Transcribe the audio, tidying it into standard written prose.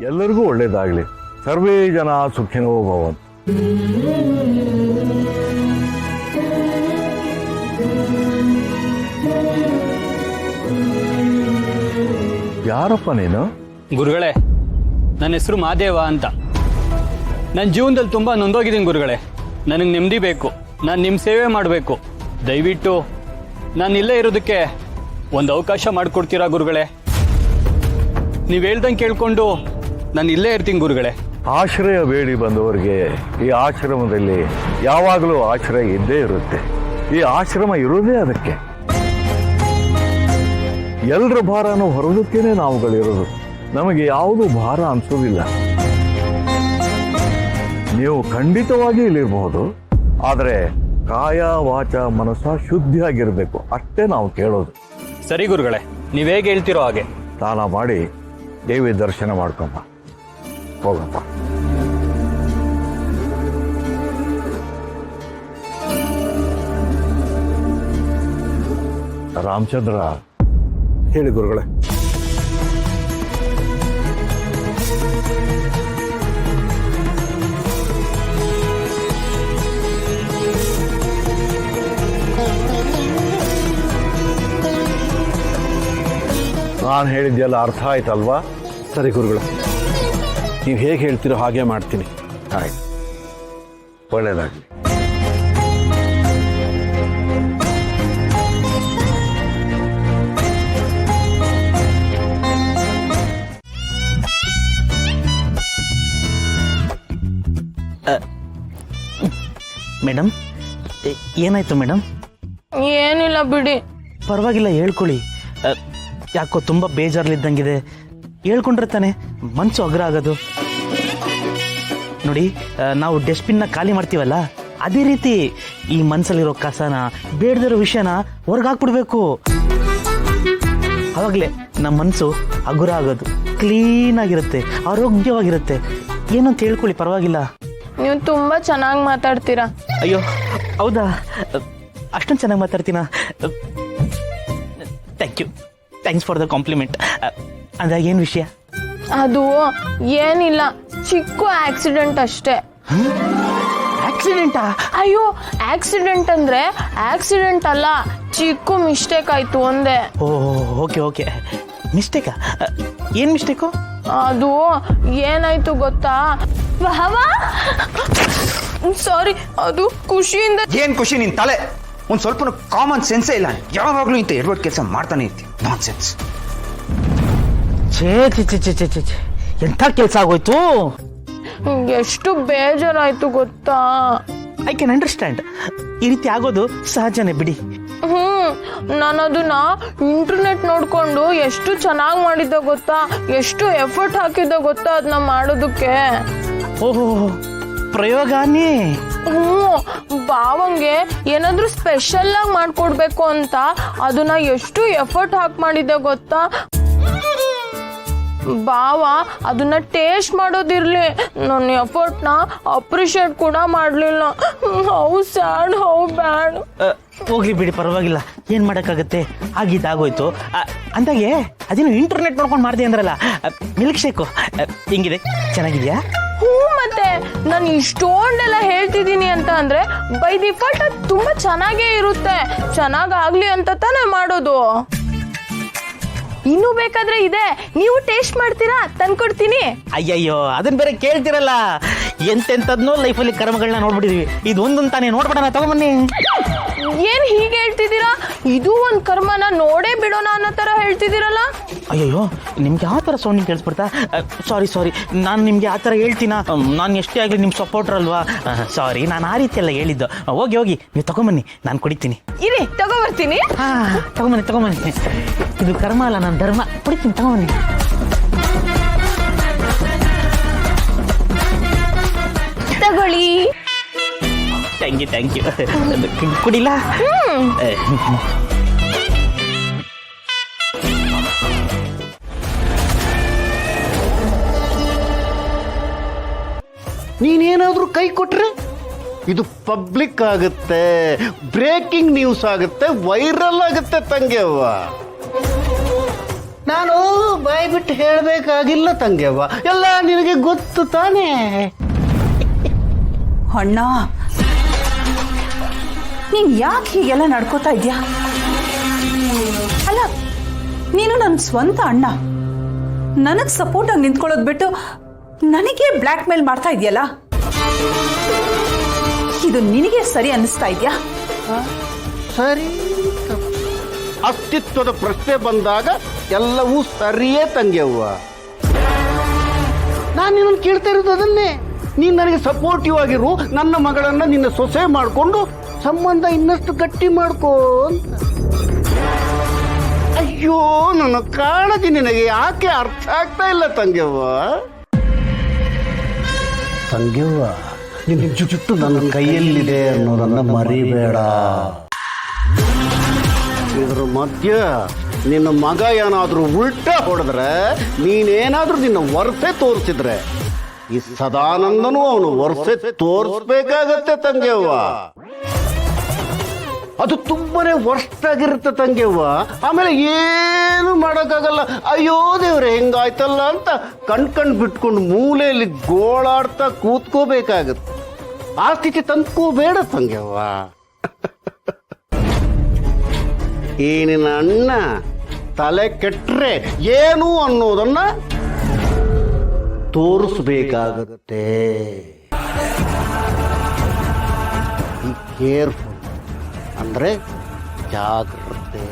ಎಲ್ಲರಿಗೂ ಒಳ್ಳೇದಾಗಲಿ. ಸರ್ವೇ ಜನ ಸುಖಿನೋ ಭವಂತು. ಯಾರಪ್ಪ ನೀನು? ಗುರುಗಳೇ, ನನ್ನ ಹೆಸರು ಮಾದೇವ ಅಂತ. ನನ್ನ ಜೀವನದಲ್ಲಿ ತುಂಬ ನೊಂದೋಗಿದ್ದೀನಿ ಗುರುಗಳೇ. ನನಗೆ ನೆಮ್ಮದಿ ಬೇಕು. ನಾನು ನಿಮ್ಮ ಸೇವೆ ಮಾಡಬೇಕು. ದಯವಿಟ್ಟು ನಾನು ಇಲ್ಲೇ ಇರೋದಕ್ಕೆ ಒಂದು ಅವಕಾಶ ಮಾಡಿಕೊಡ್ತೀರಾ ಗುರುಗಳೇ? ನೀವು ಹೇಳ್ದಂಗೆ ಕೇಳಿಕೊಂಡು ನಾನು ಇಲ್ಲೇ ಇರ್ತೀನಿ ಗುರುಗಳೇ. ಆಶ್ರಯ ಬೇಡಿ ಬಂದವರಿಗೆ ಈ ಆಶ್ರಮದಲ್ಲಿ ಯಾವಾಗಲೂ ಆಶ್ರಯ ಇದ್ದೇ ಇರುತ್ತೆ. ಈ ಆಶ್ರಮ ಇರೋದೇ ಅದಕ್ಕೆ. ಎಲ್ಲರ ಭಾರನೂ ಹೊರೋದಕ್ಕೇನೆ ನಾವುಗಳಿರೋದು. ನಮಗೆ ಯಾವುದು ಭಾರ ಅನ್ಸೋದಿಲ್ಲ. ನೀವು ಖಂಡಿತವಾಗಿ ಇಲ್ಲಿರಬಹುದು, ಆದರೆ ಕಾಯ ವಾಚ ಮನಸ್ಸ ಶುದ್ಧಿಯಾಗಿರ್ಬೇಕು, ಅಷ್ಟೇ ನಾವು ಕೇಳೋದು. ಸರಿ ಗುರುಗಳೇ, ನೀವು ಹೇಗೆ ಹೇಳ್ತಿರೋ ಹಾಗೆ. ಸ್ನಾನ ಮಾಡಿ ದೇವಿ ದರ್ಶನ ಮಾಡ್ಕೊಂಬ, ಹೋಗಪ್ಪ. ರಾಮಚಂದ್ರ, ಹೇಳಿ ಗುರುಗಳೇ. ನಾನು ಹೇಳಿದ್ದೆಲ್ಲ ಅರ್ಥ ಆಯ್ತಲ್ವಾ? ಸರಿ ಗುರುಗಳೇ, ನೀವು ಹೇಗೆ ಹೇಳ್ತೀರೋ ಹಾಗೆ ಮಾಡ್ತೀನಿ. ಆಯ್ತು, ಒಳ್ಳೆಯದಾಗಲಿ. ಮೇಡಮ್, ಏನಾಯ್ತು ಮೇಡಮ್? ಏನಿಲ್ಲ ಬಿಡಿ. ಪರವಾಗಿಲ್ಲ, ಹೇಳ್ಕೊಳ್ಳಿ. ಯಾಕೋ ತುಂಬ ಬೇಜಾರಲ್ಲಿದ್ದಂಗಿದೆ. ಹೇಳ್ಕೊಂಡ್ರೆ ತಾನೆ ಮನಸ್ಸು ಅಗ್ರ ಆಗೋದು. ನೋಡಿ, ನಾವು ಡಸ್ಟ್ಬಿನ್ನ ಖಾಲಿ ಮಾಡ್ತೀವಲ್ಲ, ಅದೇ ರೀತಿ ಈ ಮನಸ್ಸಲ್ಲಿರೋ ಕಸನ, ಬೇಡದಿರೋ ವಿಷಯನ ಹೊರಗಾಕ್ಬಿಡ್ಬೇಕು. ಆವಾಗಲೇ ನಮ್ಮ ಮನಸ್ಸು ಹಗುರ ಆಗೋದು, ಕ್ಲೀನಾಗಿರುತ್ತೆ, ಆರೋಗ್ಯವಾಗಿರುತ್ತೆ. ಏನಂತ ಹೇಳ್ಕೊಳ್ಳಿ, ಪರವಾಗಿಲ್ಲ. ನೀವು ತುಂಬಾ ಚೆನ್ನಾಗಿ ಮಾತಾಡ್ತೀರಾ. ಅಯ್ಯೋ, ಹೌದಾ? ಅಷ್ಟೊಂದು ಚೆನ್ನಾಗಿ ಮಾತಾಡ್ತೀನಾ? Thank you, thanks for the compliment. ಅಂದಾಗ ಏನು ವಿಷಯ? ಅದು ಏನಿಲ್ಲ, ಚಿಕ್ಕ ಆಕ್ಸಿಡೆಂಟ್ ಅಷ್ಟೇ. ಆಕ್ಸಿಡೆಂಟಾ? ಅಯ್ಯೋ, ಆಕ್ಸಿಡೆಂಟ್ ಅಂದ್ರೆ ಆಕ್ಸಿಡೆಂಟ್ ಅಲ್ಲ, ಚಿಕ್ಕ ಮಿಸ್ಟೇಕ್ ಆಯ್ತು ಒಂದೇ. ಓ, ಓಕೆ ಓಕೆ. ಮಿಸ್ಟೇಕಾ? ಏನು ಮಿಸ್ಟೇಕು? ಅದು ಏನಾಯ್ತು ಗೊತ್ತಾ? ಸಾರಿ, ಅದು ಖುಷಿಯಿಂದ. ಏನ್ ಖುಷಿ ನಿನ್ ತಲೆ? ಒಂದ್ ಸ್ವಲ್ಪ ಕಾಮನ್ ಸೆನ್ಸೇ ಇಲ್ಲ. ಯಾವಾಗ್ಲೂ ಇಂತ ಎಡ್ವರ್ಡ್ ಕೆಲಸ ಮಾಡ್ತಾನೆ ಇರ್ತೀನಿ. ನಾನ್ ಸೆನ್ಸ್. ಛೇ ಛೇ ಛೇ ಛೇ ಛೇ ಛೇ, ಎಂಥ ಕೆಲಸ ಆಗೋಯ್ತು? ಎಷ್ಟು ಬೇಜಾರಾಯ್ತು ಗೊತ್ತಾ? I can understand. ಈ ರೀತಿ ಆಗೋದು ಸಹಜನೇ ಬಿಡಿ. ನಾನು ಅದನ್ನ ಇಂಟರ್ನೆಟ್ ನೋಡ್ಕೊಂಡು ಎಷ್ಟು ಚೆನ್ನಾಗಿ ಮಾಡಿದ್ದ ಗೊತ್ತಾ, ಎಷ್ಟು ಎಫರ್ಟ್ ಹಾಕಿದ್ದ ಗೊತ್ತಾ ಅದನ್ನ ಮಾಡೋದಕ್ಕೆ. ಓಹೋ, ಪ್ರಯೋಗಾನೇ? ಬಾವಂಗೆ ಏನಾದ್ರೂ ಸ್ಪೆಷಲ್ ಆಗಿ ಮಾಡ್ಕೊಡ್ಬೇಕು ಅಂತ ಅದನ್ನ ಎಷ್ಟು ಎಫರ್ಟ್ ಹಾಕಿ ಮಾಡಿದ್ದೆ ಗೊತ್ತಾ. ಬಾವ ಅದನ್ನ ಟೇಸ್ಟ್ ಮಾಡೋದಿರ್ಲಿ, ನನ್ನ ಎಫರ್ಟ್ನ ಅಪ್ರಿಷಿಯೇಟ್ ಕೂಡ ಮಾಡಲಿಲ್ಲ. How sad, how bad. ಹೋಗ್ಲಿ ಬಿಡಿ, ಪರವಾಗಿಲ್ಲ. ಏನು ಮಾಡೋಕ್ಕಾಗತ್ತೆ, ಆಗಿದ್ದಾಗೋಯ್ತು. ಅಂದಾಗೆ ಅದೇನು ಇಂಟರ್ನೆಟ್ ನೋಡ್ಕೊಂಡು ಮಾಡಿದೆ ಅಂದ್ರಲ್ಲ, ಮಿಲ್ಕ್ ಶೇಕು ಹೆಂಗಿದೆ? ಚೆನ್ನಾಗಿದೆಯಾ? ಮತ್ತೆ ನಾನು ಇಷ್ಟೊಂದೆಲ್ಲ ಹೇಳ್ತಿದ್ದೀನಿ ಅಂತ ಅಂದ್ರೆ ಬೈ ಡಿಫಾಲ್ಟ್ ಅದು ತುಂಬಾ ಚೆನ್ನಾಗೇ ಇರುತ್ತೆ. ಚೆನ್ನಾಗಾಗ್ಲಿ ಅಂತ ತಾನೇ ಮಾಡೋದು. ಇನ್ನೂ ಬೇಕಾದ್ರೆ ಇದೆ, ನೀವು ಟೇಸ್ಟ್ ಮಾಡ್ತೀರಾ? ತಂದ್ಕೊಡ್ತೀನಿ. ಅಯ್ಯಯ್ಯೋ, ಅದನ್ನ ಬೇರೆ ಕೇಳ್ತಿರಲ್ಲ. ಎಂತೆಂಥದ್ನೋ ಲೈಫಲ್ಲಿ ಕರ್ಮಗಳನ್ನ ನೋಡ್ಬಿಟ್ಟಿದೀವಿ. ಇದು ಒಂದೊಂದು ತಾನೇ ನೋಡ್ಬಿಡೋಣ, ತಗೊಂಬನ್ನಿ. ಏನ್ ಹೀಗೆ ಹೇಳ್ತಿದ್ದೀರಾ? ಇದು ಒಂದ್ ಕರ್ಮನ ನೋಡೇ ಬಿಡೋಣ ಅನ್ನೋ ತರ ಹೇಳ್ತಿದ್ದೀರಲ್ಲ. ಅಯ್ಯಯ್ಯೋ, ನಿಮ್ಗೆ ಯಾವ ಥರ ಸೌಂಡಿಂಗ್ ಕೇಳಿಸ್ಬಿಡ್ತಾ? ಸಾರಿ, ನಾನು ನಿಮಗೆ ಆ ಥರ ಹೇಳ್ತೀನಾ? ನಾನು ಎಷ್ಟೇ ಆಗಲಿ ನಿಮ್ಮ ಸಪೋರ್ಟರ್ ಅಲ್ವಾ? ಸಾರಿ, ನಾನು ಆ ರೀತಿ ಎಲ್ಲ ಹೇಳಿದ್ದು. ಹೋಗಿ ನೀವು ತಗೊಂಬನ್ನಿ, ನಾನು ಕುಡಿತೀನಿ. ಇರಿ, ತಗೋಬರ್ತೀನಿ. ತಗೊಂಬನ್ನಿ. ಇದು ಕರ್ಮ ಅಲ್ಲ, ನಾನು ಧರ್ಮ. ಕುಡಿತೀನಿ, ತಗೊಂಬನ್ನಿ. ತಗೊಳ್ಳಿ. Thank you. ಕುಡಿಲ್ಲ? ನೀನೇನಾದ್ರೂ ಕೈ ಕೊಟ್ರೆ ಇದು ಪಬ್ಲಿಕ್ ಆಗುತ್ತೆ, ಬ್ರೇಕಿಂಗ್ ನ್ಯೂಸ್ ಆಗುತ್ತೆ, ವೈರಲ್ ಆಗುತ್ತೆ ತಂಗೆವ್ವ. ನಾನು ಬಾಯಿ ಬಿಟ್ಟು ಹೇಳಬೇಕಾಗಿಲ್ಲ ತಂಗ್ಯವ್ವ, ಎಲ್ಲ ನಿನಗೆ ಗೊತ್ತು ತಾನೇ. ಅಣ್ಣ, ನೀನ್ ಯಾಕೆ ಹೀಗೆಲ್ಲ ನಡ್ಕೋತಾ ಇದ್ಯಾ? ಅಲ್ಲ, ನೀನು ನನ್ನ ಸ್ವಂತ ಅಣ್ಣ, ನನಗ್ ಸಪೋರ್ಟ್ ಆಗಿ ನಿಂತ್ಕೊಳ್ಳೋದು ಬಿಟ್ಟು ನನಗೆ ಬ್ಲ್ಯಾಕ್ ಮೇಲ್ ಮಾಡ್ತಾ ಇದೆಯಲ್ಲ, ಇದು ನಿನಗೆ ಸರಿ ಅನ್ನಿಸ್ತಾ ಇದೆಯಾ? ಸರಿ, ಅಸ್ತಿತ್ವದ ಪ್ರಶ್ನೆ ಬಂದಾಗ ಎಲ್ಲವೂ ಸರಿಯೇ ತಂಗ್ಯವ್ವ. ನಾನು ನಿನ್ನನ್ನು ಕೇಳ್ತಾ ಇರೋದು ಅದನ್ನೇ. ನೀನು ನನಗೆ ಸಪೋರ್ಟಿವ್ ಆಗಿರು, ನನ್ನ ಮಗಳನ್ನ ನಿನ್ನ ಸೊಸೆ ಮಾಡಿಕೊಂಡು ಸಂಬಂಧ ಇನ್ನಷ್ಟು ಗಟ್ಟಿ ಮಾಡ್ಕೋ ಅಂತ. ಅಯ್ಯೋ, ನನ್ನ ಕಾಳಜಿ ನಿನಗೆ ಯಾಕೆ ಅರ್ಥ ಆಗ್ತಾ ಇಲ್ಲ ತಂಗ್ಯವ್ವ? ತಂಗ್ಯವ್ವ, ನಿನ್ನ ಜುಟ್ಟು ನನ್ನ ಕೈಯಲ್ಲಿದೆ ಅನ್ನೋದನ್ನ ಮರಿಬೇಡ. ಇದ್ರ ಮಧ್ಯ ನಿನ್ನ ಮಗ ಏನಾದ್ರೂ ಉಲ್ಟಾ ಹೊಡೆದ್ರೆ, ನೀನೇನಾದ್ರೂ ನಿನ್ನ ವರಸೆ ತೋರಿಸಿದ್ರೆ, ಈ ಸದಾನಂದನೂ ಅವನು ವರಸೆ ತೋರಿಸ್ಬೇಕಾಗತ್ತೆ ತಂಗ್ಯವ್ವ. ಅದು ತುಂಬಾನೇ ವರ್ಸ್ಟ್ ಆಗಿರುತ್ತೆ ತಂಗ್ಯವ್ವ. ಆಮೇಲೆ ಏನು ಮಾಡೋಕ್ಕಾಗಲ್ಲ. ಅಯ್ಯೋ ದೇವ್ರೆ, ಹೆಂಗಾಯ್ತಲ್ಲ ಅಂತ ಕಣ್ ಬಿಟ್ಕೊಂಡು ಮೂಲೆಯಲ್ಲಿ ಗೋಳಾಡ್ತಾ ಕೂತ್ಕೋಬೇಕಾಗತ್ತೆ. ಆ ಸ್ಥಿತಿ ತಂದ್ಕೋಬೇಡ ತಂಗ್ಯವ್ವ. ಈ ನಿನ್ನ ಅಣ್ಣ ತಲೆ ಕೆಟ್ರೆ ಏನು ಅನ್ನೋದನ್ನ ತೋರಿಸ್ಬೇಕಾಗತ್ತೆ. ಬಿ ಕೇರ್ಫುಲ್ ಅಂದ್ರೆ ಜಾಗ್ರತೆ.